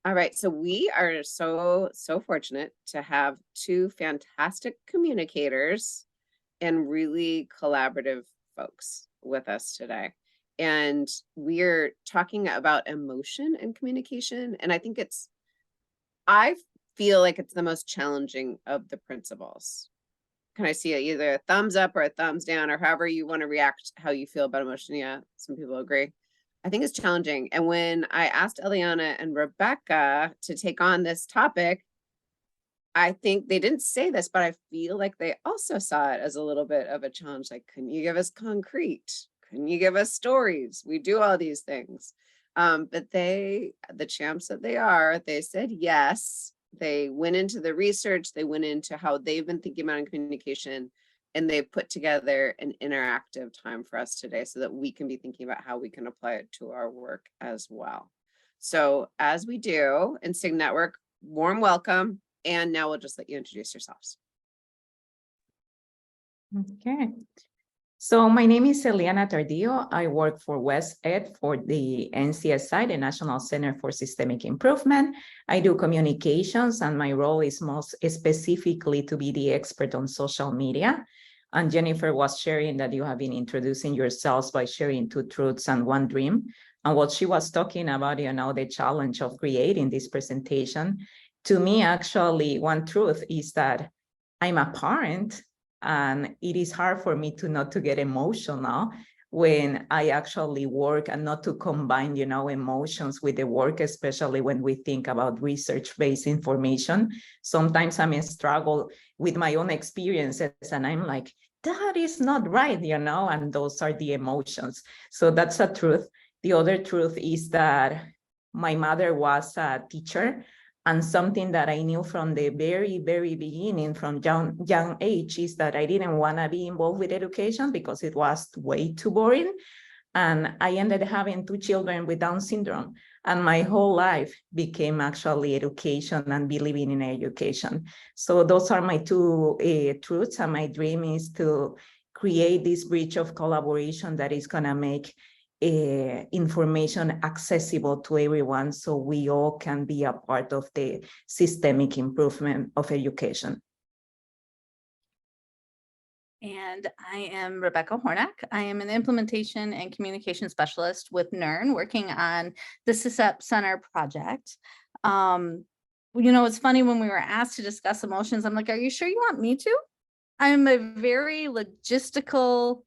All right, so we are so fortunate to have two fantastic communicators and really collaborative folks with us today. And we're talking about emotion and communication. And I feel like it's the most challenging of the principles. Can I see either a thumbs up or a thumbs down, or however you want to react, how you feel about emotion? Yeah, some people agree. I think it's challenging. And when I asked Eliana and Rebecca to take on this topic, I think they didn't say this, but I feel like they also saw it as a little bit of a challenge. Like, couldn't you give us concrete? Couldn't you give us stories? We do all these things. But the champs that they are, they said yes. They went into the research, they went into how they've been thinking about in communication, and they put together an interactive time for us today so that we can be thinking about how we can apply it to our work as well. So as we do, Instinct Network, warm welcome. And now we'll just let you introduce yourselves. Okay. So my name is Eliana Tardillo. I work for WestEd for the NCSI, the National Center for Systemic Improvement. I do communications, and my role is most specifically to be the expert on social media. And Jennifer was sharing that you have been introducing yourselves by sharing 2 truths and 1 dream. And what she was talking about, the challenge of creating this presentation. To me, actually, 1 truth is that I'm a parent, and it is hard for me to not to get emotional when I actually work, and not to combine, emotions with the work, especially when we think about research-based information. Sometimes I'm in struggle with my own experiences, and I'm like, that is not right, and those are the emotions. So that's a truth. The other truth is that my mother was a teacher, and something that I knew from the very, very beginning, from young age, is that I didn't want to be involved with education because it was way too boring. And I ended up having 2 children with Down syndrome. And my whole life became actually education and believing in education. So those are my 2 truths. And my dream is to create this bridge of collaboration that is going to make information accessible to everyone, so we all can be a part of the systemic improvement of education. And I am Rebecca Hornak. I am an implementation and communication specialist with NERN, working on the SysEP Center project. It's funny, when we were asked to discuss emotions, I'm like, are you sure you want me to? I'm a very logistical,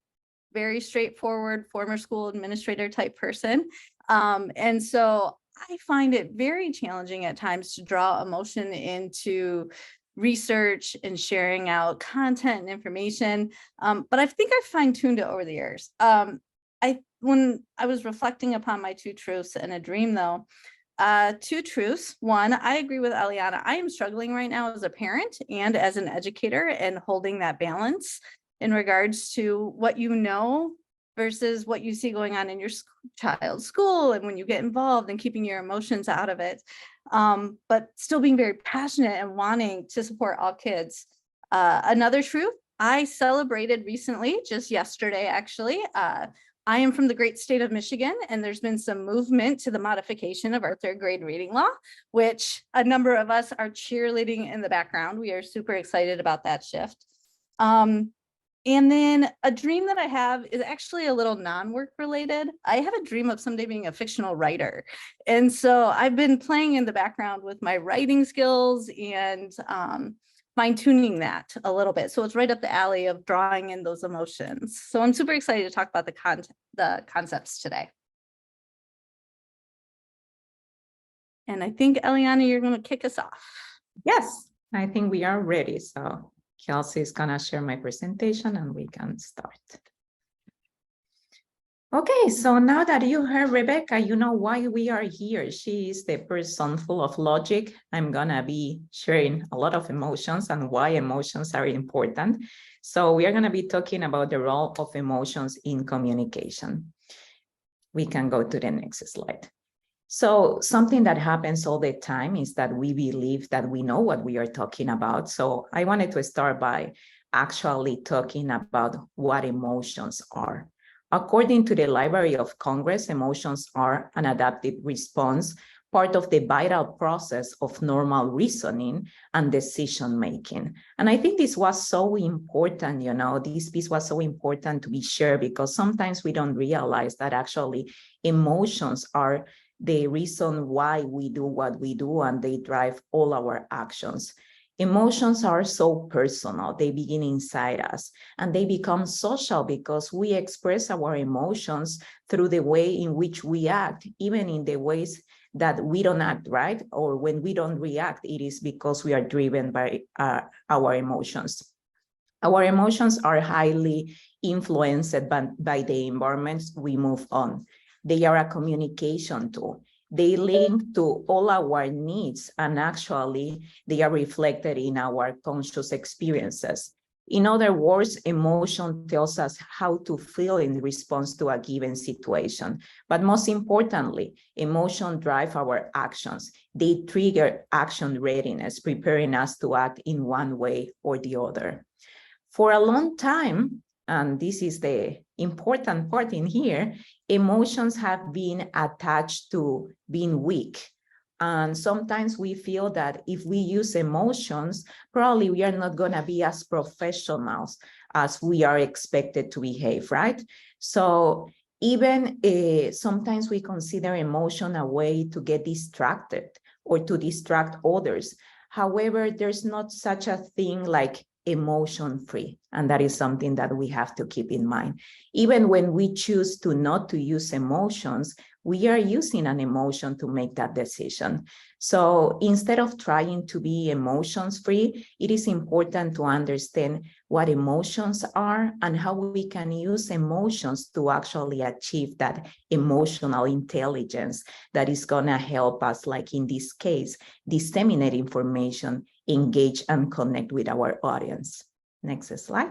very straightforward former school administrator type person. And so I find it very challenging at times to draw emotion into research and sharing out content and information. But I think I've fine-tuned it over the years. When I was reflecting upon my 2 truths and a dream, though, 2 truths. 1, I agree with Eliana. I am struggling right now as a parent and as an educator, and holding that balance in regards to what versus what you see going on in your child's school, and when you get involved, and keeping your emotions out of it, but still being very passionate and wanting to support all kids. Another truth, I celebrated recently, just yesterday actually, I am from the great state of Michigan, and there's been some movement to the modification of our 3rd grade reading law, which a number of us are cheerleading in the background. We are super excited about that shift. And then a dream that I have is actually a little non-work related. I have a dream of someday being a fictional writer. And so I've been playing in the background with my writing skills and fine-tuning that a little bit. So it's right up the alley of drawing in those emotions. So I'm super excited to talk about the concepts today. And I think, Eliana, you're going to kick us off. Yes, I think we are ready. So Kelsey is gonna share my presentation and we can start. Okay, so now that you heard Rebecca, you know why we are here. She is the person full of logic. I'm gonna be sharing a lot of emotions and why emotions are important. So we are gonna be talking about the role of emotions in communication. We can go to the next slide. So something that happens all the time is that we believe that we know what we are talking about. So I wanted to start by actually talking about what emotions are. According to the Library of Congress, emotions are an adaptive response part of the vital process of normal reasoning and decision making. And I think this was so important, this piece was so important to be shared, because sometimes we don't realize that actually emotions are the reason why we do what we do, and they drive all our actions. Emotions are so personal. They begin inside us, and they become social because we express our emotions through the way in which we act, even in the ways that we don't act, right? Or when we don't react, it is because we are driven by our emotions. Our emotions are highly influenced by the environments we move on. They are a communication tool. They link to all our needs, and actually they are reflected in our conscious experiences. In other words, emotion tells us how to feel in response to a given situation. But most importantly, emotion drive our actions. They trigger action readiness, preparing us to act in one way or the other. For a long time, and this is the important part in here, emotions have been attached to being weak. And sometimes we feel that if we use emotions, probably we are not going to be as professionals as we are expected to behave, right? So even sometimes we consider emotion a way to get distracted or to distract others. However, there's not such a thing like emotion-free, and that is something that we have to keep in mind. Even when we choose to not to use emotions, we are using an emotion to make that decision. So instead of trying to be emotions-free, it is important to understand what emotions are and how we can use emotions to actually achieve that emotional intelligence that is going to help us, like in this case, disseminate information, engage, and connect with our audience. Next slide.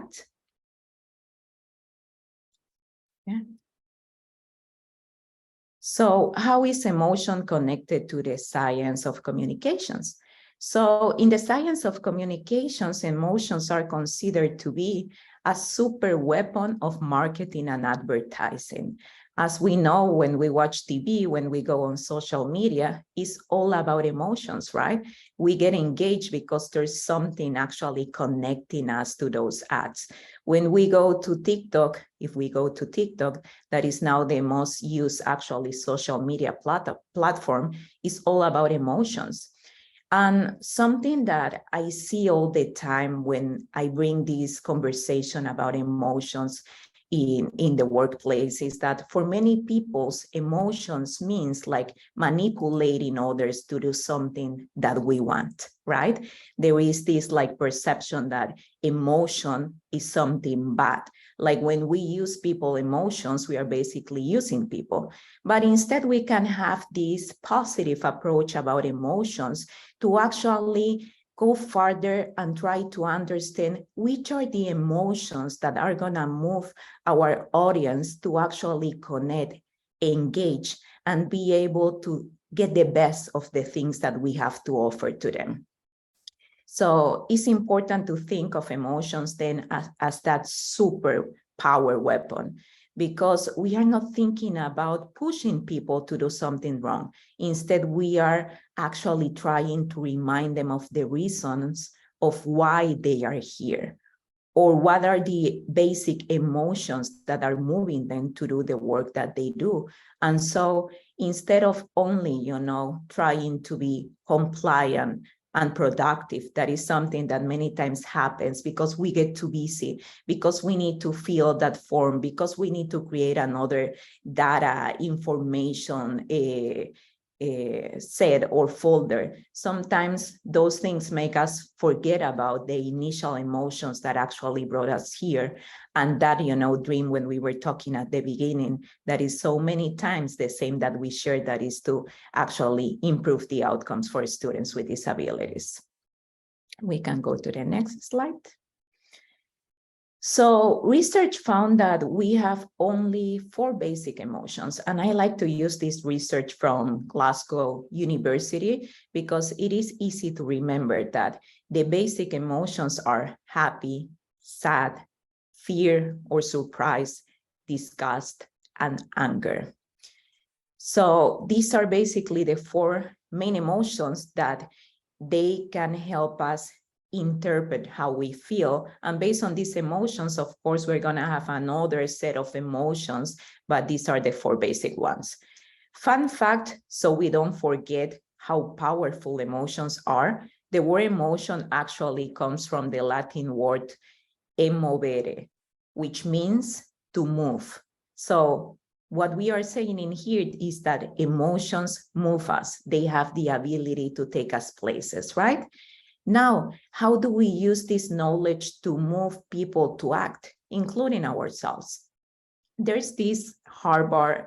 Yeah. So how is emotion connected to the science of communications? So in the science of communications, emotions are considered to be a super weapon of marketing and advertising. As we know, when we watch TV, when we go on social media, it's all about emotions, right? We get engaged because there's something actually connecting us to those ads. When we go to TikTok, if we go to TikTok, that is now the most used actually social media platform, is all about emotions. And something that I see all the time when I bring this conversation about emotions in the workplace is that for many people's emotions means like manipulating others to do something that we want, right? There is this like perception that emotion is something bad. Like when we use people emotions, we are basically using people. But instead we can have this positive approach about emotions to actually go further and try to understand which are the emotions that are going to move our audience to actually connect, engage, and be able to get the best of the things that we have to offer to them. So it's important to think of emotions then as that super power weapon, because we are not thinking about pushing people to do something wrong. Instead, we are actually trying to remind them of the reasons of why they are here, or what are the basic emotions that are moving them to do the work that they do. And so instead of only, trying to be compliant and productive, that is something that many times happens because we get too busy, because we need to fill that form, because we need to create another data information set or folder. Sometimes those things make us forget about the initial emotions that actually brought us here. And that, dream when we were talking at the beginning, that is so many times the same that we share, that is to actually improve the outcomes for students with disabilities. We can go to the next slide. So research found that we have only 4 basic emotions. And I like to use this research from Glasgow University because it is easy to remember that the basic emotions are happy, sad, fear or surprise, disgust, and anger. So these are basically the 4 main emotions that they can help us interpret how we feel. And based on these emotions, of course, we're going to have another set of emotions, but these are the 4 basic ones. Fun fact, so we don't forget how powerful emotions are. The word emotion actually comes from the Latin word emovere, which means to move. So what we are saying in here is that emotions move us. They have the ability to take us places, right? Now, how do we use this knowledge to move people to act, including ourselves? There's this Harvard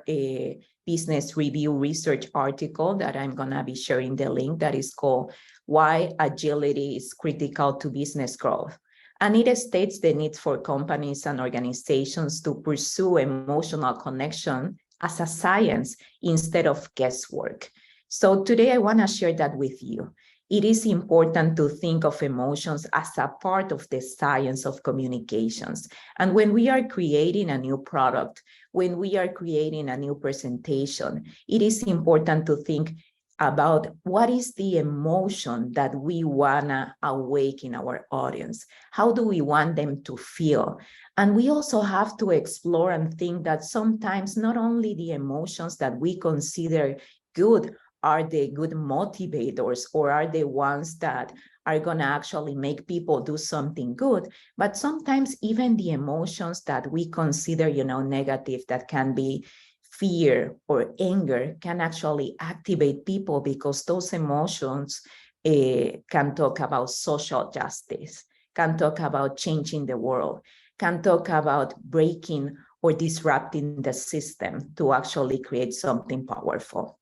Business Review research article that I'm going to be sharing the link, that is called Why Agility is Critical to Business Growth. And it states the need for companies and organizations to pursue emotional connection as a science instead of guesswork. So today I want to share that with you. It is important to think of emotions as a part of the science of communications. And when we are creating a new product, when we are creating a new presentation, it is important to think about what is the emotion that we want to awake in our audience. How do we want them to feel? And we also have to explore and think that sometimes not only the emotions that we consider good are the good motivators or are the ones that are going to actually make people do something good, but sometimes even the emotions that we consider, negative, that can be fear or anger, can actually activate people, because those emotions can talk about social justice, can talk about changing the world, can talk about breaking or disrupting the system to actually create something powerful.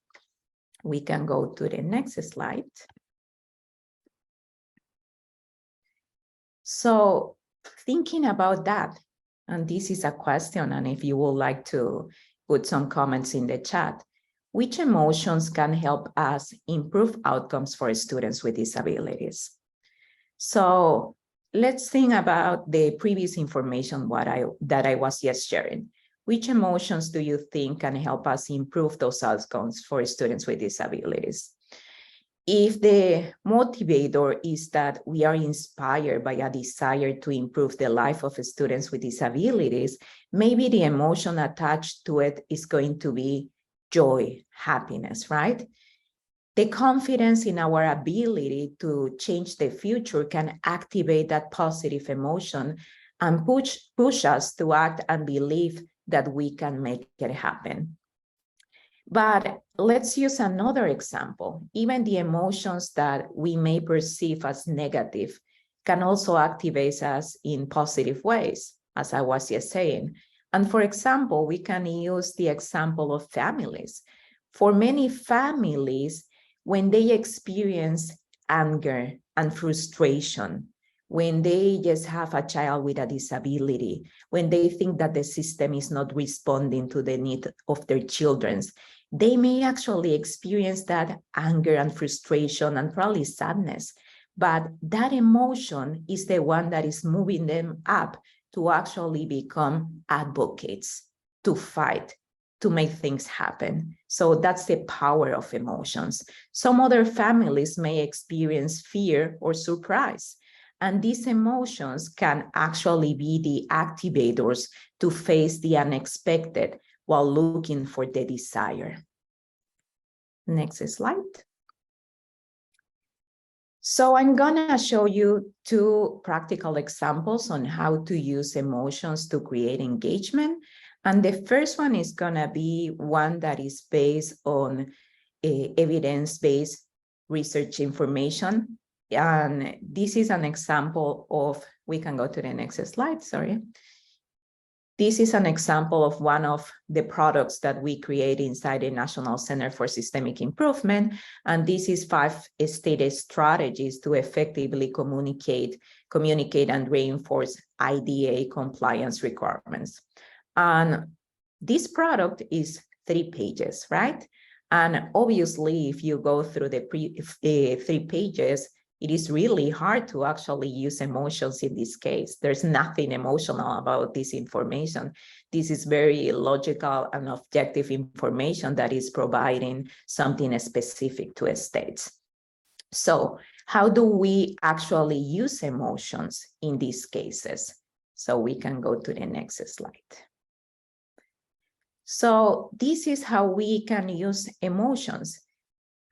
We can go to the next slide. So thinking about that, and this is a question, and if you would like to put some comments in the chat, which emotions can help us improve outcomes for students with disabilities? So let's think about the previous information that I was just sharing. Which emotions do you think can help us improve those outcomes for students with disabilities? If the motivator is that we are inspired by a desire to improve the life of students with disabilities, maybe the emotion attached to it is going to be joy, happiness, right? The confidence in our ability to change the future can activate that positive emotion and push us to act and believe that we can make it happen. But let's use another example. Even the emotions that we may perceive as negative can also activate us in positive ways, as I was just saying. And for example, we can use the example of families. For many families, when they experience anger and frustration, when they just have a child with a disability, when they think that the system is not responding to the need of their children, they may actually experience that anger and frustration and probably sadness. But that emotion is the one that is moving them up to actually become advocates, to fight, to make things happen. So that's the power of emotions. Some other families may experience fear or surprise. And these emotions can actually be the activators to face the unexpected while looking for the desire. Next slide. So I'm gonna show you 2 practical examples on how to use emotions to create engagement. And the first one is gonna be one that is based on evidence-based research information. And this is an example of, we can go to the next slide, sorry. This is an example of one of the products that we create inside the National Center for Systemic Improvement. And this is 5 stated strategies to effectively communicate and reinforce IDA compliance requirements. And this product is 3 pages, right? And obviously, if you go through the 3 pages, it is really hard to actually use emotions in this case. There's nothing emotional about this information. This is very logical and objective information that is providing something specific to states. So how do we actually use emotions in these cases? So we can go to the next slide. So this is how we can use emotions.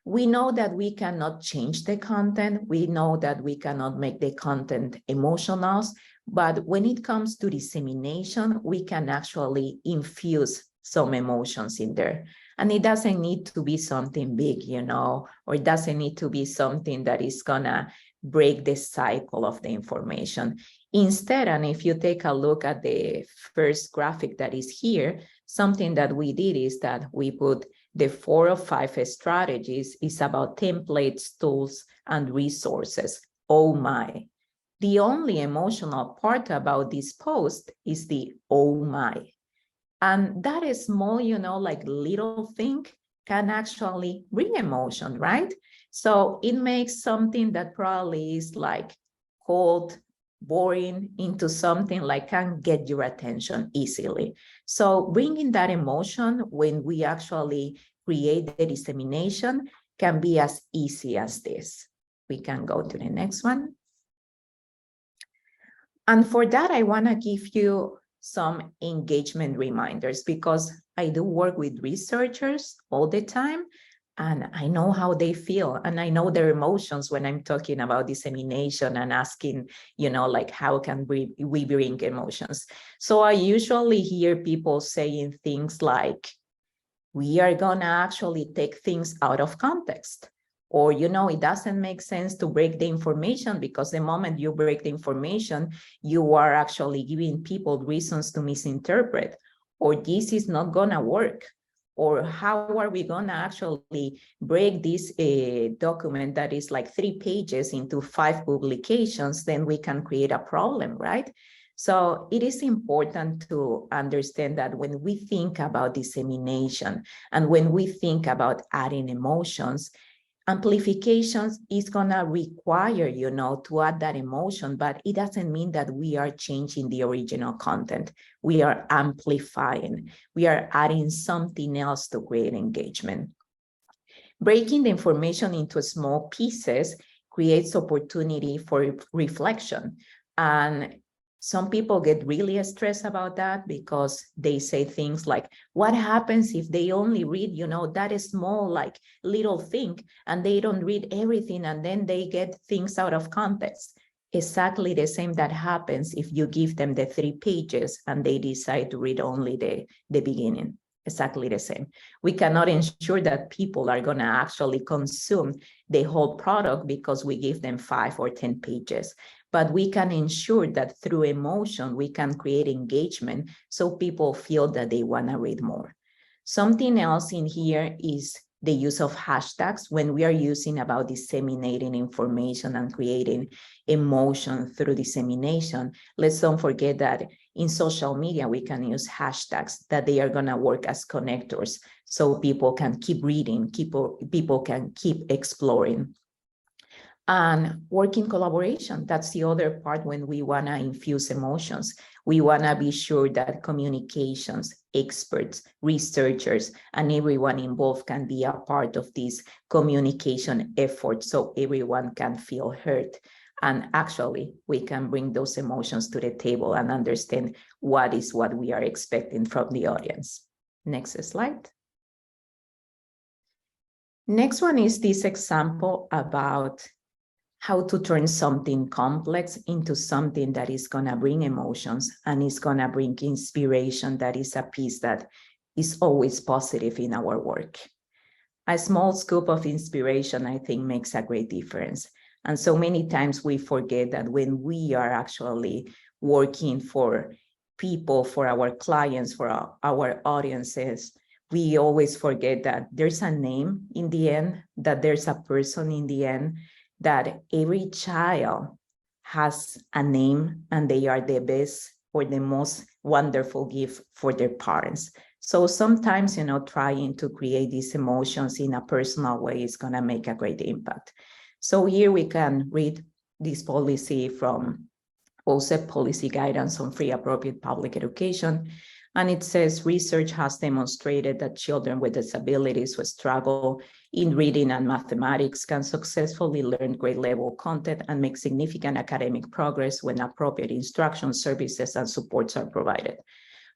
We know that we cannot change the content. We know that we cannot make the content emotional, but when it comes to dissemination, we can actually infuse some emotions in there. And it doesn't need to be something big, or it doesn't need to be something that is gonna break the cycle of the information. Instead, and if you take a look at the first graphic that is here, something that we did is that we put the 4 of 5 strategies is about templates, tools, and resources. Oh my. The only emotional part about this post is the oh my. And that is small, like little thing can actually bring emotion, right? So it makes something that probably is like cold, boring into something like can get your attention easily. So bringing that emotion when we actually create the dissemination can be as easy as this. We can go to the next one. And for that, I want to give you some engagement reminders because I do work with researchers all the time. And I know how they feel and I know their emotions when I'm talking about dissemination and asking, like how can we bring emotions? So I usually hear people saying things like, we are gonna actually take things out of context. Or, it doesn't make sense to break the information because the moment you break the information, you are actually giving people reasons to misinterpret, or this is not gonna work. Or how are we gonna actually break this document that is like 3 pages into 5 publications, then we can create a problem, right? So it is important to understand that when we think about dissemination and when we think about adding emotions, amplifications is gonna require, to add that emotion, but it doesn't mean that we are changing the original content. We are amplifying. We are adding something else to create engagement. Breaking the information into small pieces creates opportunity for reflection. And some people get really stressed about that because they say things like, what happens if they only read, that small, like little thing, and they don't read everything, and then they get things out of context. Exactly the same that happens if you give them the 3 pages and they decide to read only the beginning. Exactly the same. We cannot ensure that people are going to actually consume the whole product because we give them 5 or 10 pages. But we can ensure that through emotion, we can create engagement so people feel that they want to read more. Something else in here is the use of hashtags when we are using about disseminating information and creating emotion through dissemination. Let's don't forget that in social media, we can use hashtags that they are going to work as connectors so people can keep reading, people can keep exploring. And work in collaboration, that's the other part when we want to infuse emotions. We want to be sure that communications, experts, researchers, and everyone involved can be a part of this communication effort so everyone can feel heard. And actually, we can bring those emotions to the table and understand what we are expecting from the audience. Next slide. Next one is this example about how to turn something complex into something that is going to bring emotions and is going to bring inspiration. That is a piece that is always positive in our work. A small scoop of inspiration, I think, makes a great difference. And so many times we forget that when we are actually working for people, for our clients, for our audiences, we always forget that there's a name in the end, that there's a person in the end, that every child has a name and they are the best or the most wonderful gift for their parents. So sometimes, trying to create these emotions in a personal way is going to make a great impact. So here we can read this policy from OSEP Policy Guidance on Free Appropriate Public Education. And it says research has demonstrated that children with disabilities who struggle in reading and mathematics can successfully learn grade level content and make significant academic progress when appropriate instruction, services, and supports are provided.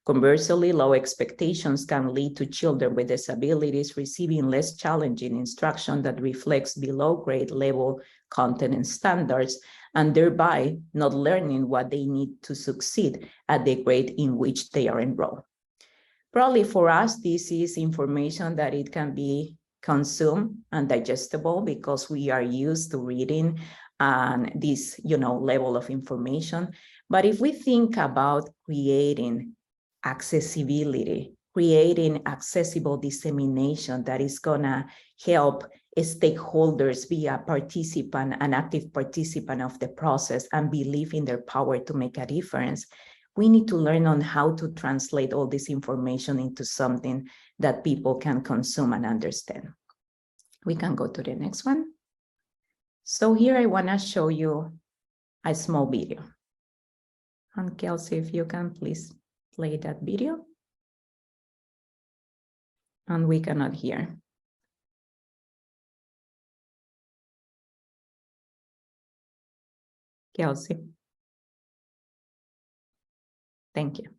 Conversely, low expectations can lead to children with disabilities receiving less challenging instruction that reflects below grade level content and standards, and thereby not learning what they need to succeed at the grade in which they are enrolled. Probably for us, this is information that it can be consumed and digestible because we are used to reading and this, level of information. But if we think about creating accessibility, creating accessible dissemination that is gonna help stakeholders be a participant, an active participant of the process and believe in their power to make a difference, we need to learn on how to translate all this information into something that people can consume and understand. We can go to the next one. So here I wanna show you a small video. And Kelsey, if you can please play that video. And we cannot hear. Kelsey. Thank you.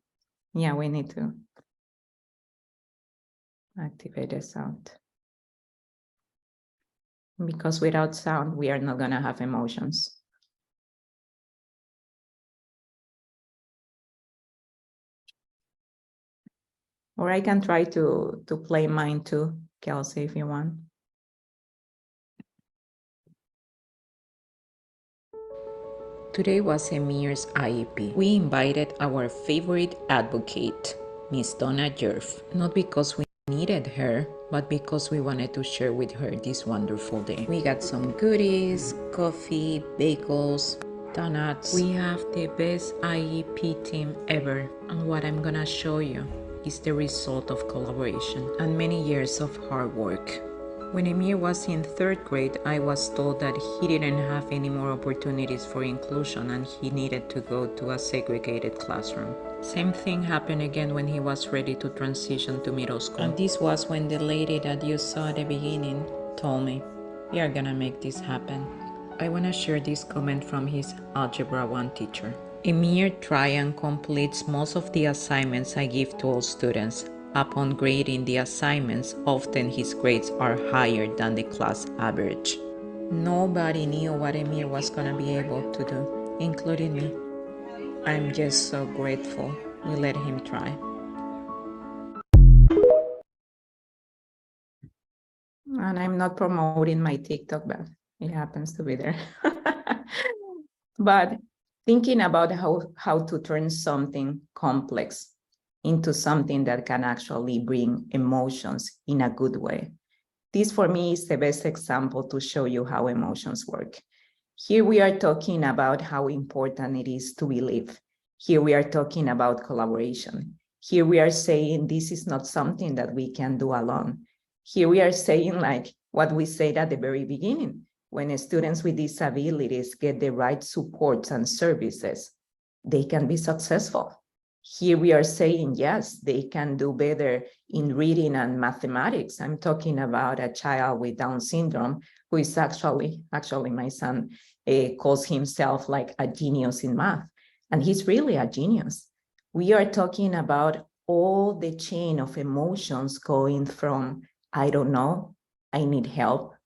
Yeah, we need to activate the sound. Because without sound, we are not gonna have emotions. Or I can try to play mine too, Kelsey, if you want. Today was Emir's IEP. We invited our favorite advocate, Miss Donna Jerf, not because we needed her, but because we wanted to share with her this wonderful day. We got some goodies, coffee, bagels, donuts. We have the best IEP team ever, and what I'm gonna show you is the result of collaboration and many years of hard work. When Emir was in 3rd grade, I was told that he didn't have any more opportunities for inclusion and he needed to go to a segregated classroom. Same thing happened again when he was ready to transition to middle school. And this was when the lady that you saw at the beginning told me, "We are gonna make this happen." I wanna share this comment from his Algebra 1 teacher. Emir tries and completes most of the assignments I give to all students. Upon grading the assignments, often his grades are higher than the class average. Nobody knew what Emir was going to be able to do, including me. I'm just so grateful we let him try. And I'm not promoting my TikTok, but it happens to be there. But thinking about how to turn something complex into something that can actually bring emotions in a good way. This for me is the best example to show you how emotions work. Here we are talking about how important it is to believe. Here we are talking about collaboration. Here we are saying this is not something that we can do alone. Here we are saying like what we said at the very beginning, when students with disabilities get the right supports and services, they can be successful. Here we are saying, yes, they can do better in reading and mathematics. I'm talking about a child with Down syndrome who is actually my son calls himself like a genius in math, and he's really a genius. We are talking about all the chain of emotions going from, I don't know, I need help,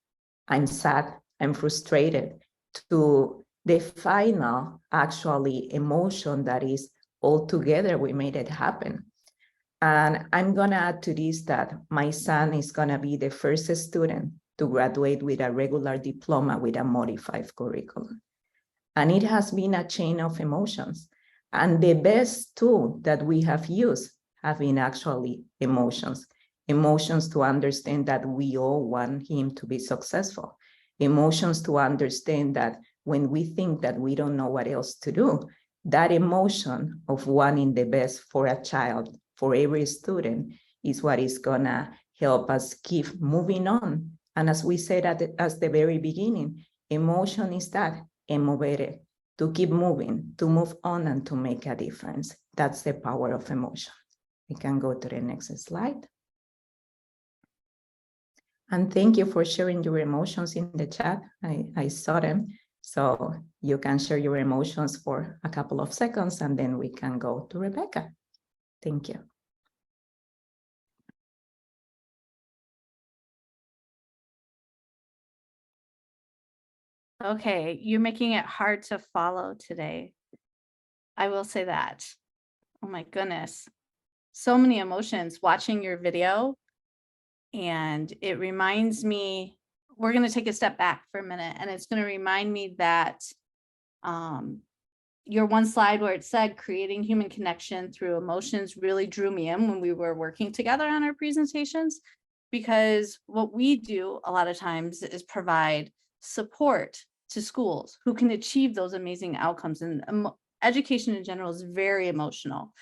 I'm sad, I'm frustrated, to the final actually emotion that is all together we made it happen. And I'm gonna add to this that my son is gonna be the first student to graduate with a regular diploma with a modified curriculum. And it has been a chain of emotions. And the best tool that we have used have been actually emotions. Emotions to understand that we all want him to be successful. Emotions to understand that when we think that we don't know what else to do, that emotion of wanting the best for a child, for every student, is what is gonna help us keep moving on. And as we said at the very beginning, Emotion is that, e movere, to keep moving, to move on and to make a difference. That's the power of emotion. We can go to the next slide. And thank you for sharing your emotions in the chat. I saw them. So you can share your emotions for a couple of seconds and then we can go to Rebecca. Thank you. Okay, you're making it hard to follow today. I will say that. Oh my goodness. So many emotions watching your video. And it reminds me, we're going to take a step back for a minute, and it's going to remind me that your one slide where it said creating human connection through emotions really drew me in when we were working together on our presentations, because what we do a lot of times is provide support to schools who can achieve those amazing outcomes. And education in general is very emotional.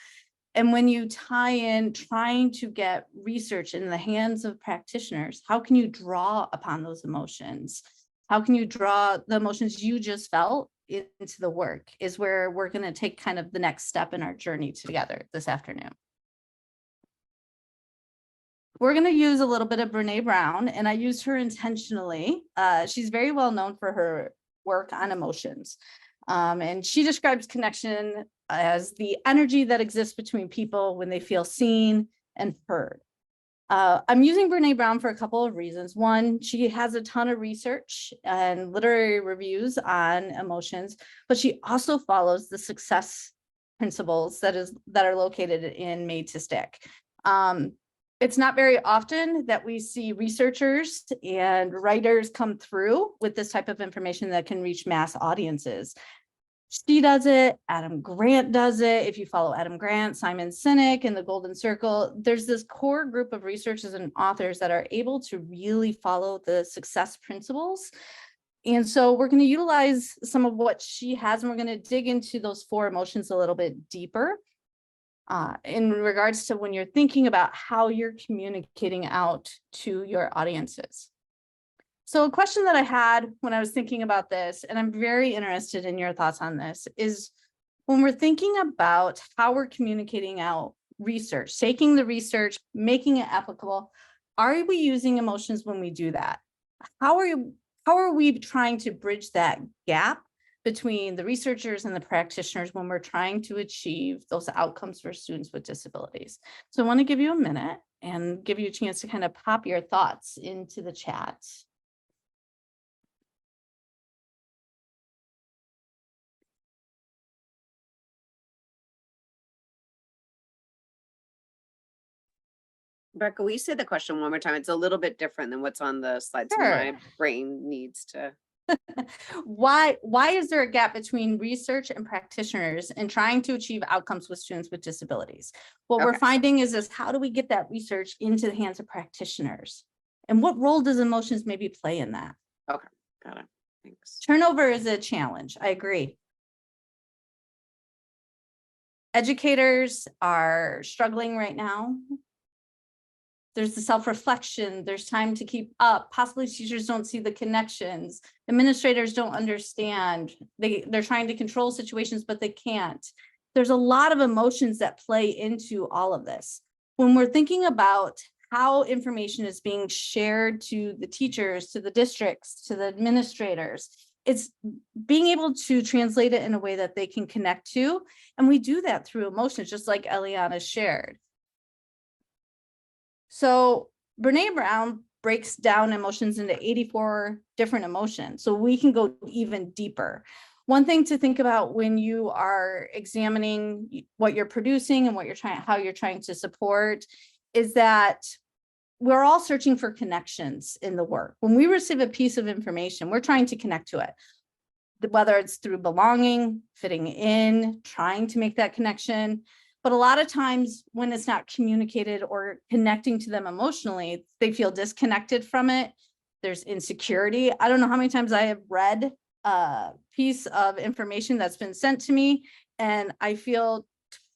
And when you tie in trying to get research in the hands of practitioners, how can you draw upon those emotions? How can you draw the emotions you just felt into the work is where we're going to take kind of the next step in our journey together this afternoon. We're going to use a little bit of Brene Brown, and I used her intentionally. She's very well known for her work on emotions. And she describes connection as the energy that exists between people when they feel seen and heard. I'm using Brene Brown for a couple of reasons. One, she has a ton of research and literary reviews on emotions, but she also follows the success principles that are located in Made to Stick. It's not very often that we see researchers and writers come through with this type of information that can reach mass audiences. She does it, Adam Grant does it. If you follow Adam Grant, Simon Sinek, and the Golden Circle, there's this core group of researchers and authors that are able to really follow the success principles. And so we're going to utilize some of what she has, and we're going to dig into those 4 emotions a little bit deeper in regards to when you're thinking about how you're communicating out to your audiences. So a question that I had when I was thinking about this, and I'm very interested in your thoughts on this, is when we're thinking about how we're communicating out research, taking the research, making it applicable, are we using emotions when we do that? How are we trying to bridge that gap between the researchers and the practitioners when we're trying to achieve those outcomes for students with disabilities? So I want to give you a minute and give you a chance to kind of pop your thoughts into the chat. Becca, will you say the question one more time? It's a little bit different than what's on the slide. So Sure. my brain needs to. Why is there a gap between research and practitioners in trying to achieve outcomes with students with disabilities? What we're finding is how do we get that research into the hands of practitioners? And what role does emotions maybe play in that? Okay, got it. Thanks. Turnover is a challenge. I agree. Educators are struggling right now. There's the self-reflection, there's time to keep up. Possibly teachers don't see the connections. Administrators don't understand. They're trying to control situations, but they can't. There's a lot of emotions that play into all of this. When we're thinking about how information is being shared to the teachers, to the districts, to the administrators, it's being able to translate it in a way that they can connect to. And we do that through emotions, just like Eliana shared. So Brene Brown breaks down emotions into 84 different emotions. So we can go even deeper. One thing to think about when you are examining what you're producing and how you're trying to support is that we're all searching for connections in the work. When we receive a piece of information, we're trying to connect to it, whether it's through belonging, fitting in, trying to make that connection. But a lot of times when it's not communicated or connecting to them emotionally, they feel disconnected from it. There's insecurity. I don't know how many times I have read a piece of information that's been sent to me, and I feel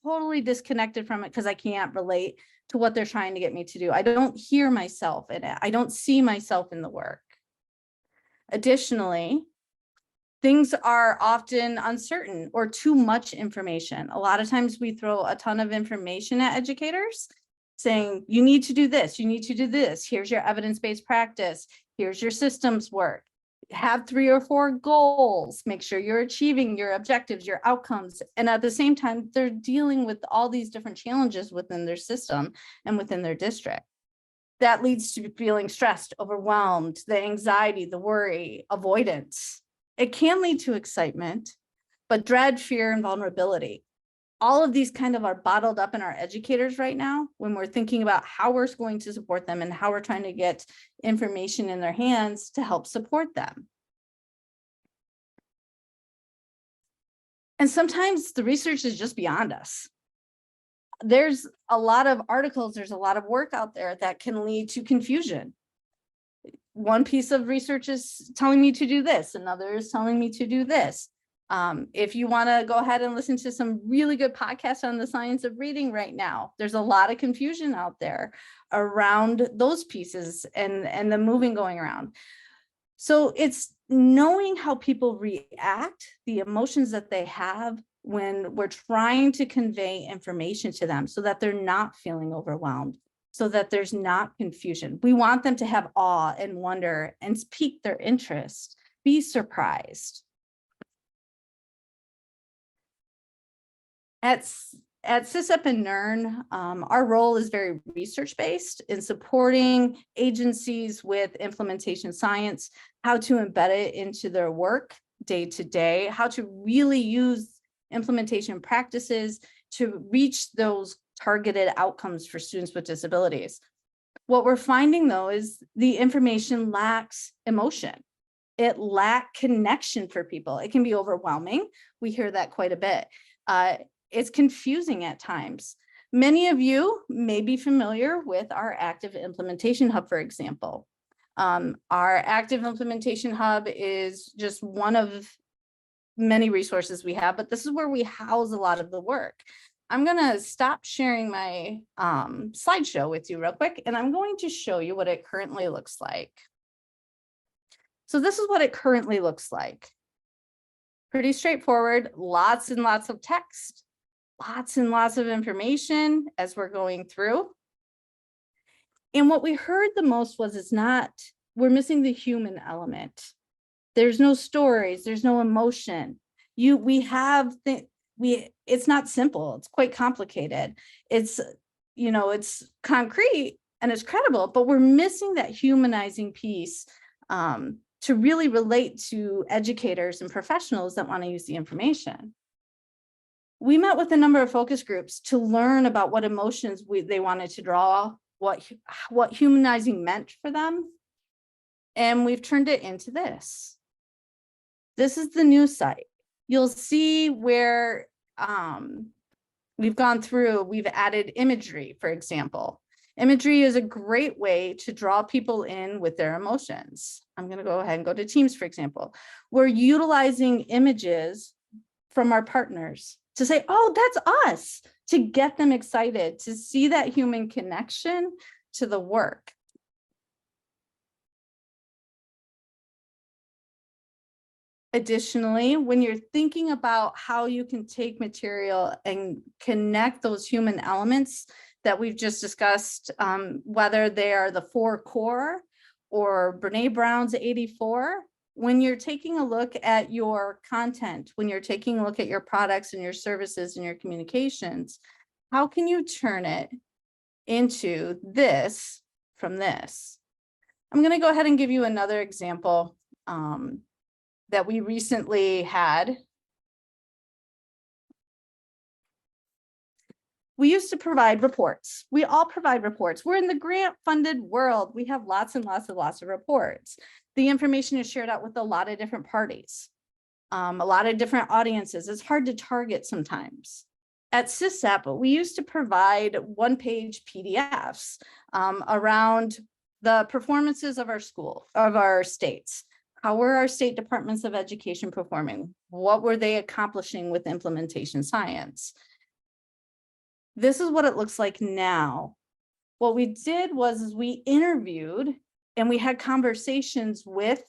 totally disconnected from it because I can't relate to what they're trying to get me to do. I don't hear myself in it. I don't see myself in the work. Additionally, Things are often uncertain or too much information. A lot of times we throw a ton of information at educators saying, you need to do this, you need to do this. Here's your evidence-based practice. Here's your systems work. Have 3 or 4 goals. Make sure you're achieving your objectives, your outcomes. And at the same time, they're dealing with all these different challenges within their system and within their district. That leads to feeling stressed, overwhelmed, the anxiety, the worry, avoidance. It can lead to excitement, but dread, fear, and vulnerability. All of these kind of are bottled up in our educators right now when we're thinking about how we're going to support them and how we're trying to get information in their hands to help support them. And sometimes the research is just beyond us. There's a lot of articles, there's a lot of work out there that can lead to confusion. One piece of research is telling me to do this, another is telling me to do this. If you want to go ahead and listen to some really good podcasts on the science of reading right now, there's a lot of confusion out there around those pieces and the moving going around. So it's knowing how people react, the emotions that they have when we're trying to convey information to them so that they're not feeling overwhelmed, so that there's not confusion. We want them to have awe and wonder and pique their interest, be surprised. At SysUp and NERN, our role is very research-based in supporting agencies with implementation science, how to embed it into their work day to day, how to really use implementation practices to reach those targeted outcomes for students with disabilities. What we're finding though is the information lacks emotion. It lacks connection for people. It can be overwhelming. We hear that quite a bit. It's confusing at times. Many of you may be familiar with our Active Implementation Hub, for example. Our Active Implementation Hub is just one of many resources we have, but this is where we house a lot of the work. I'm gonna stop sharing my slideshow with you real quick, and I'm going to show you what it currently looks like. So this is what it currently looks like. Pretty straightforward, lots and lots of text, lots and lots of information as we're going through. And what we heard the most was we're missing the human element. There's no stories, there's no emotion. It's not simple, it's quite complicated. It's concrete and it's credible, but we're missing that humanizing piece to really relate to educators and professionals that want to use the information. We met with a number of focus groups to learn about what emotions they wanted to draw, what humanizing meant for them. And we've turned it into this. This is the new site. You'll see where we've gone through, we've added imagery, for example. Imagery is a great way to draw people in with their emotions. I'm going to go ahead and go to Teams, for example. We're utilizing images from our partners to say, oh, that's us, to get them excited, to see that human connection to the work. Additionally, when you're thinking about how you can take material and connect those human elements that we've just discussed, whether they are the 4 core or Brene Brown's 84, when you're taking a look at your content, when you're taking a look at your products and your services and your communications, how can you turn it into this from this? I'm going to go ahead and give you another example that we recently had. We used to provide reports. We all provide reports. We're in the grant funded world. We have lots and lots of reports. The information is shared out with a lot of different parties, a lot of different audiences. It's hard to target sometimes. At SysUp, we used to provide one-page PDFs around the performances of our states. How were our state departments of education performing? What were they accomplishing with implementation science? This is what it looks like now. What we did was we interviewed and we had conversations with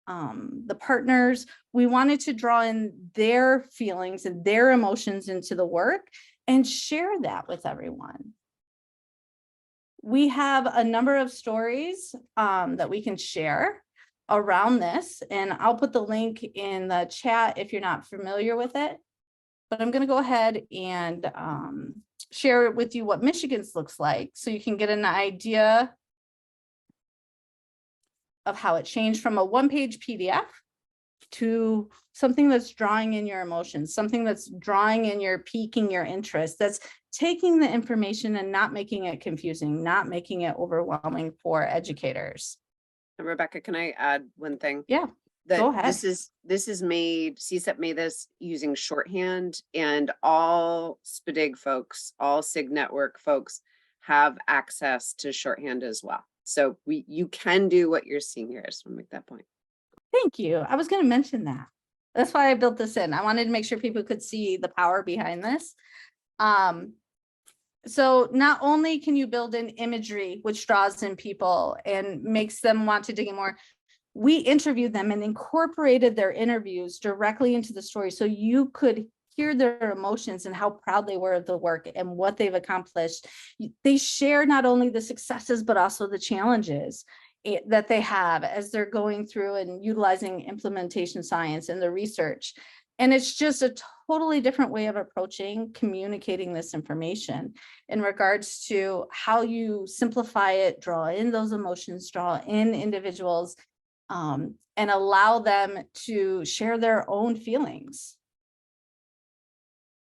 the partners. We wanted to draw in their feelings and their emotions into the work and share that with everyone. We have a number of stories that we can share around this, and I'll put the link in the chat if you're not familiar with it. But I'm going to go ahead and share with you what Michigan's looks like so you can get an idea of how it changed from a one-page PDF to something that's drawing in your emotions, something that's drawing in your, piquing your interest, that's taking the information and not making it confusing, not making it overwhelming for educators. And Rebecca, can I add one thing? Yeah, That go ahead. this is made, CSEP made this using shorthand, and all SPDIG folks, all SIG network folks have access to shorthand as well. So you can do what you're seeing here. I just want to make that point. Thank you. I was going to mention that. That's why I built this in. I wanted to make sure people could see the power behind this. So not only can you build in imagery, which draws in people and makes them want to dig in more, we interviewed them and incorporated their interviews directly into the story. So you could hear their emotions and how proud they were of the work and what they've accomplished. They share not only the successes, but also the challenges that they have as they're going through and utilizing implementation science and the research. And it's just a totally different way of approaching communicating this information in regards to how you simplify it, draw in those emotions, draw in individuals, and allow them to share their own feelings.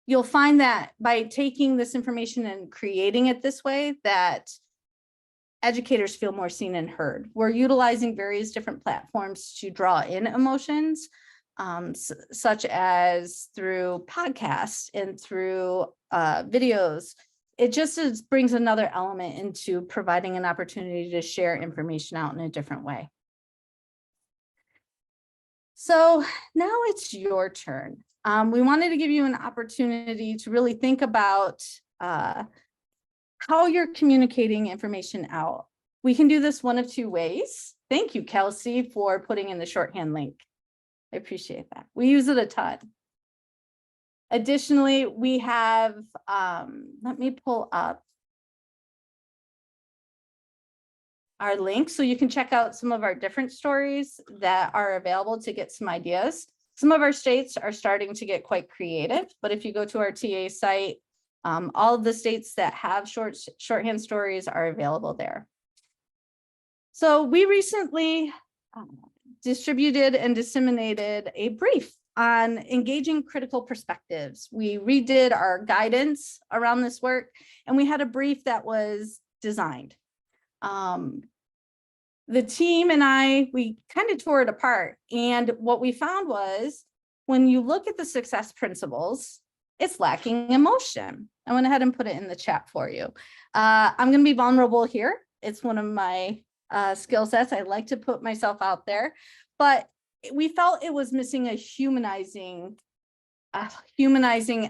You'll find that by taking this information and creating it this way, that educators feel more seen and heard. We're utilizing various different platforms to draw in emotions, such as through podcasts and through videos. It just brings another element into providing an opportunity to share information out in a different way. So now it's your turn. We wanted to give you an opportunity to really think about how you're communicating information out. We can do this one of two ways. Thank you, Kelsey, for putting in the shorthand link. I appreciate that. We use it a ton. Additionally, we have, let me pull up our link so you can check out some of our different stories that are available to get some ideas. Some of our states are starting to get quite creative, but if you go to our TA site, all of the states that have shorthand stories are available there. So we recently distributed and disseminated a brief on engaging critical perspectives. We redid our guidance around this work, and we had a brief that was designed. The team and I, we kind of tore it apart. And what we found was when you look at the success principles, it's lacking emotion. I went ahead and put it in the chat for you. I'm going to be vulnerable here. It's one of my skill sets. I like to put myself out there, but we felt it was missing a humanizing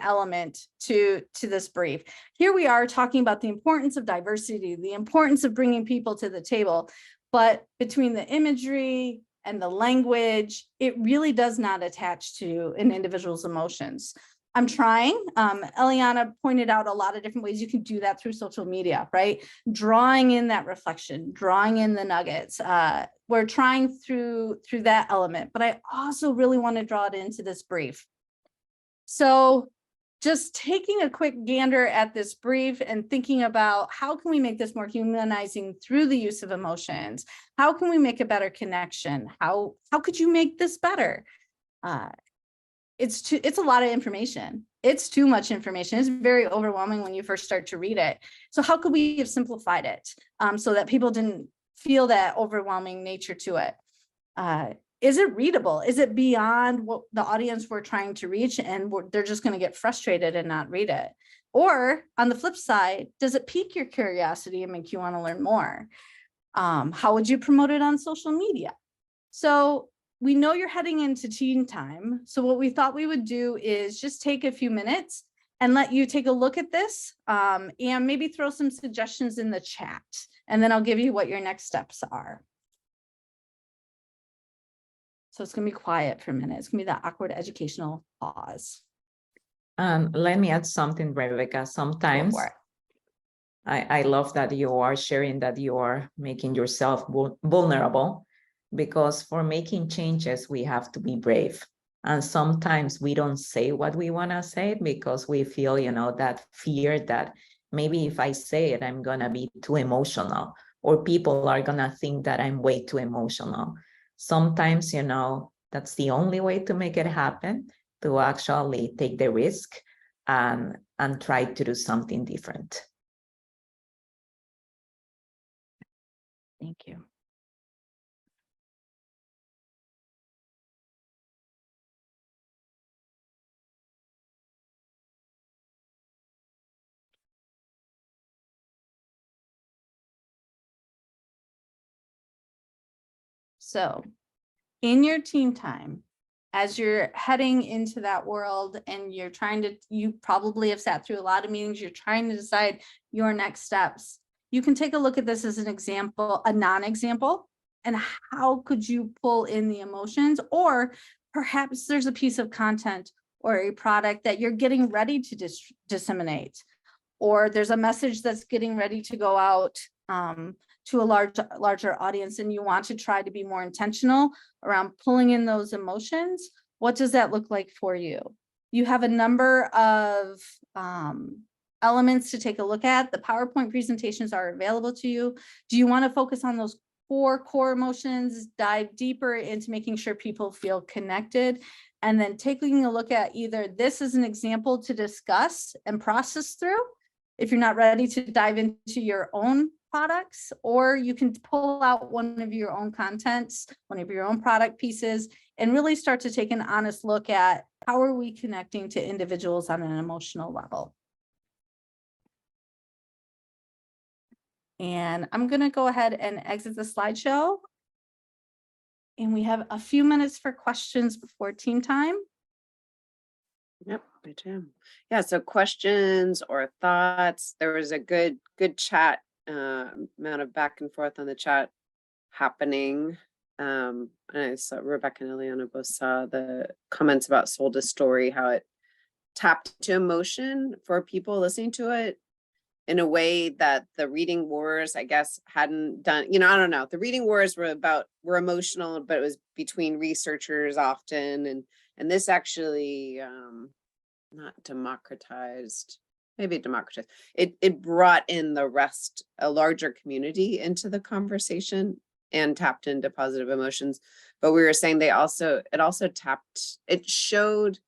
element to this brief. Here we are talking about the importance of diversity, the importance of bringing people to the table, but between the imagery and the language, it really does not attach to an individual's emotions. I'm trying. Eliana pointed out a lot of different ways you can do that through social media, right? Drawing in that reflection, drawing in the nuggets. We're trying through that element, but I also really want to draw it into this brief. So just taking a quick gander at this brief and thinking about how can we make this more humanizing through the use of emotions? How can we make a better connection? How could you make this better? It's a lot of information. It's too much information. It's very overwhelming when you first start to read it. So how could we have simplified it so that people didn't feel that overwhelming nature to it? Is it readable? Is it beyond what the audience we're trying to reach and they're just going to get frustrated and not read it? Or on the flip side, does it pique your curiosity and make you want to learn more? How would you promote it on social media? So we know you're heading into teen time. So what we thought we would do is just take a few minutes and let you take a look at this and maybe throw some suggestions in the chat. And then I'll give you what your next steps are. So it's going to be quiet for a minute. It's going to be that awkward educational pause. Let me add something, Rebecca. Go Sometimes for it. I love that you are sharing that you are making yourself vulnerable, because for making changes, we have to be brave. And sometimes we don't say what we want to say because we feel, that fear that maybe if I say it, I'm going to be too emotional, or people are going to think that I'm way too emotional. Sometimes, that's the only way to make it happen, to actually take the risk and try to do something different. Thank you. So in your team time, as you're heading into that world and you're you probably have sat through a lot of meetings, you're trying to decide your next steps. You can take a look at this as an example, a non-example, and how could you pull in the emotions, or perhaps there's a piece of content or a product that you're getting ready to disseminate, or there's a message that's getting ready to go out to a larger audience, and you want to try to be more intentional around pulling in those emotions. What does that look like for you? You have a number of elements to take a look at. The PowerPoint presentations are available to you. Do you want to focus on those 4 core emotions, dive deeper into making sure people feel connected, and then taking a look at either this is an example to discuss and process through if you're not ready to dive into your own products, or you can pull out one of your own contents, one of your own product pieces, and really start to take an honest look at how are we connecting to individuals on an emotional level. And I'm going to go ahead and exit the slideshow. And we have a few minutes for questions before team time. Yep, me too. Yeah, so questions or thoughts. There was a good chat, amount of back and forth on the chat happening. And I saw Rebecca and Eliana both saw the comments about Sold a Story, how it tapped to emotion for people listening to it in a way that the Reading Wars, I guess, hadn't done. I don't know. The Reading Wars were emotional, but it was between researchers often, and this actually not democratized, maybe democratized. It brought in a larger community into the conversation and tapped into positive emotions. But we were saying it showed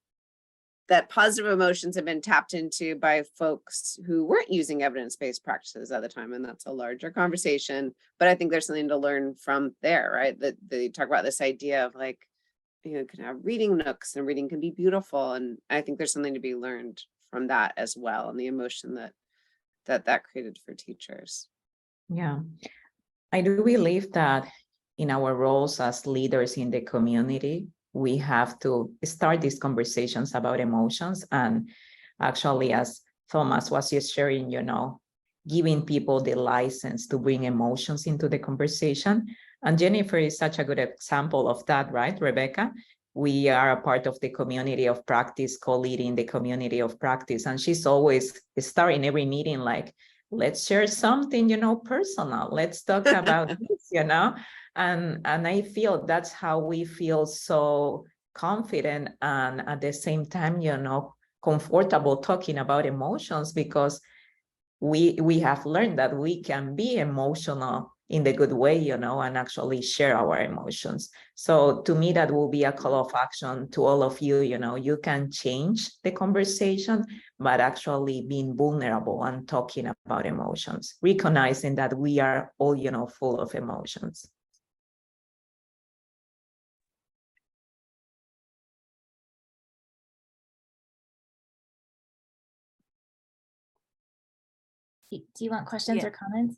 that positive emotions have been tapped into by folks who weren't using evidence-based practices at the time, and that's a larger conversation. But I think there's something to learn from there, right? That they talk about this idea of like, you can have reading nooks, and reading can be beautiful, and I think there's something to be learned from that as well, and the emotion that created for teachers. Yeah, I do believe that in our roles as leaders in the community, we have to start these conversations about emotions. And actually, as Thomas was just sharing, giving people the license to bring emotions into the conversation. And Jennifer is such a good example of that, right, Rebecca? We are a part of the community of practice, co-leading the community of practice. And she's always starting every meeting like, let's share something, personal. Let's talk about this, And I feel that's how we feel so confident and at the same time, comfortable talking about emotions, because we have learned that we can be emotional in the good way, and actually share our emotions. So to me, that will be a call of action to all of you. You can change the conversation, but actually being vulnerable and talking about emotions, recognizing that we are all, full of emotions. Do you want questions or comments?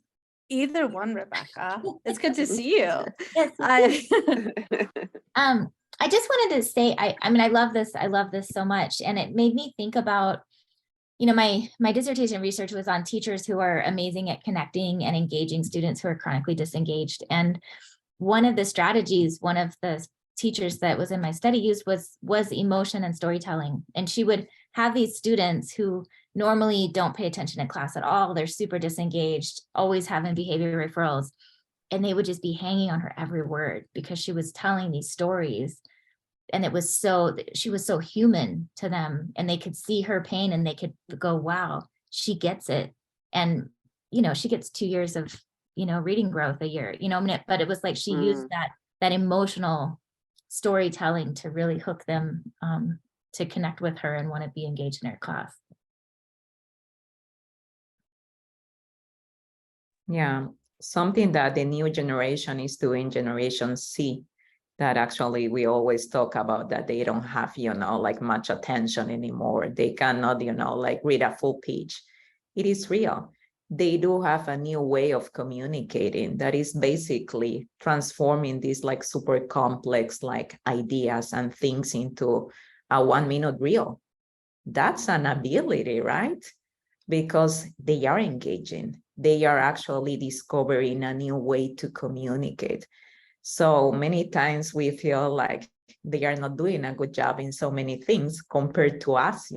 Either one, Rebecca. It's good to see you. Yes. I just wanted to say, I mean, I love this so much. And it made me think about, my dissertation research was on teachers who are amazing at connecting and engaging students who are chronically disengaged. And one of the strategies, one of the teachers that was in my study used was emotion and storytelling. And she would have these students who normally don't pay attention in class at all. They're super disengaged, always having behavior referrals. And they would just be hanging on her every word because she was telling these stories. And she was so human to them, and they could see her pain and they could go, wow, she gets it. And, she gets 2 years of, reading growth a year, but it was like she used that emotional storytelling to really hook them to connect with her and want to be engaged in her class. Yeah, something that the new generation is doing, Generation C, that actually we always talk about, that they don't have, like much attention anymore. They cannot, like read a full page. It is real. They do have a new way of communicating that is basically transforming these like super complex like ideas and things into a 1-minute reel. That's an ability, right? Because they are engaging. They are actually discovering a new way to communicate. So many times we feel like they are not doing a good job in so many things compared to us,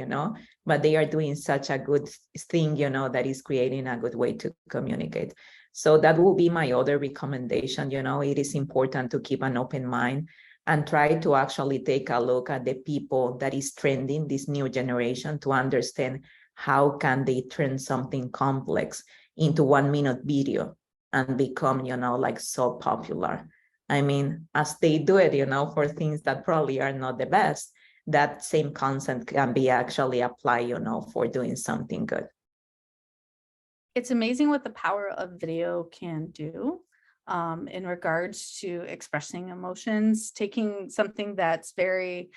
but they are doing such a good thing, that is creating a good way to communicate. So that will be my other recommendation. It is important to keep an open mind and try to actually take a look at the people that is trending this new generation to understand how can they turn something complex into 1-minute video and become, like so popular. I mean, as they do it, for things that probably are not the best, that same concept can be actually applied, for doing something good. It's amazing what the power of video can do in regards to expressing emotions, taking something that's very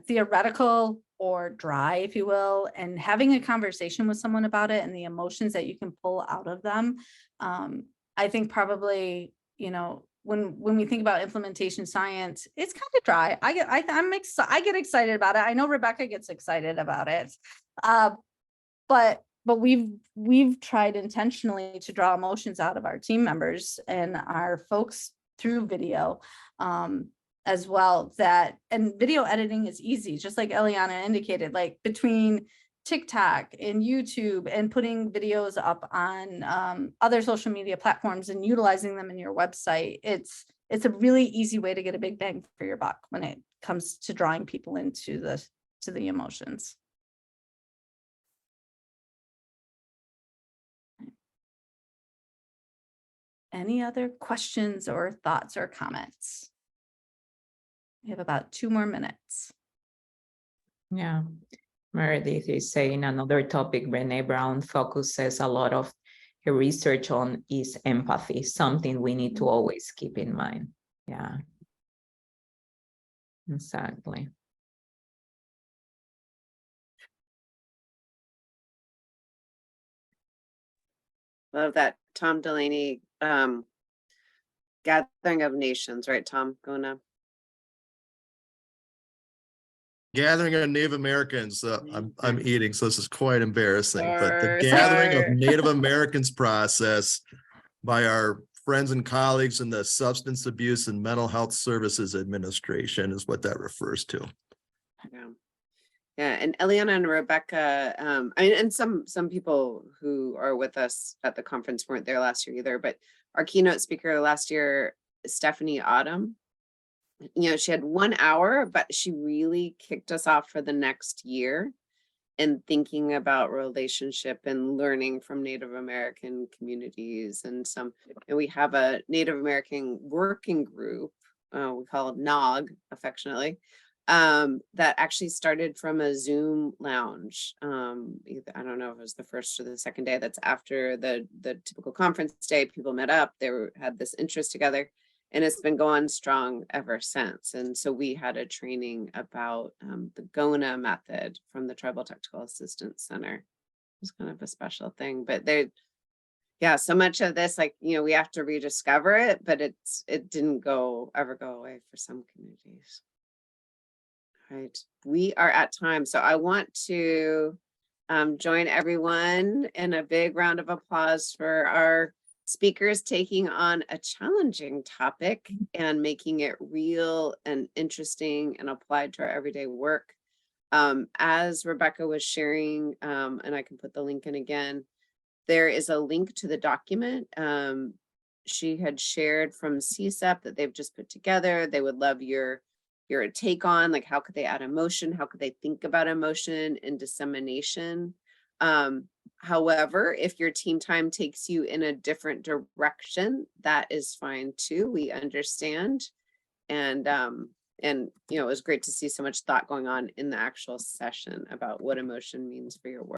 theoretical or dry, if you will, and having a conversation with someone about it and the emotions that you can pull out of them. I think probably, when we think about implementation science, it's kind of dry. I get excited about it. I know Rebecca gets excited about it. But we've tried intentionally to draw emotions out of our team members and our folks through video as well. And video editing is easy, just like Eliana indicated, like between TikTok and YouTube and putting videos up on other social media platforms and utilizing them in your website. It's a really easy way to get a big bang for your buck when it comes to drawing people into the emotions. Any other questions or thoughts or comments? We have about 2 more minutes. Yeah. Meredith is saying another topic Brené Brown focuses a lot of her research on is empathy, something we need to always keep in mind. Yeah, exactly. Love that. Tom Delaney, Gathering of Nations, right, Tom? Going to Gathering of Native Americans. I'm eating, so this is quite embarrassing. But the Sorry. Gathering of Native Americans process by our friends and colleagues in the Substance Abuse and Mental Health Services Administration is what that refers to. Yeah, and Eliana and Rebecca, and some people who are with us at the conference weren't there last year either, but our keynote speaker last year, Stephanie Autumn, she had 1 hour, but she really kicked us off for the next year in thinking about relationship and learning from Native American communities. And we have a Native American working group, we call it NOG affectionately, that actually started from a Zoom lounge. I don't know if it was the first or the second day. That's after the typical conference day. People met up, had this interest together, and it's been going strong ever since. And so we had a training about the GONA method from the Tribal Technical Assistance Center. It's kind of a special thing, but so much of this, we have to rediscover it, but it didn't ever go away for some communities. Right, we are at time, so I want to join everyone in a big round of applause for our speakers taking on a challenging topic and making it real and interesting and applied to our everyday work. As Rebecca was sharing, and I can put the link in again, there is a link to the document. She had shared from CSEP that they've just put together. They would love your take on, like, how could they add emotion? How could they think about emotion and dissemination? However, if your team time takes you in a different direction, that is fine too. We understand. And you know, it was great to see so much thought going on in the actual session about what emotion means for your work.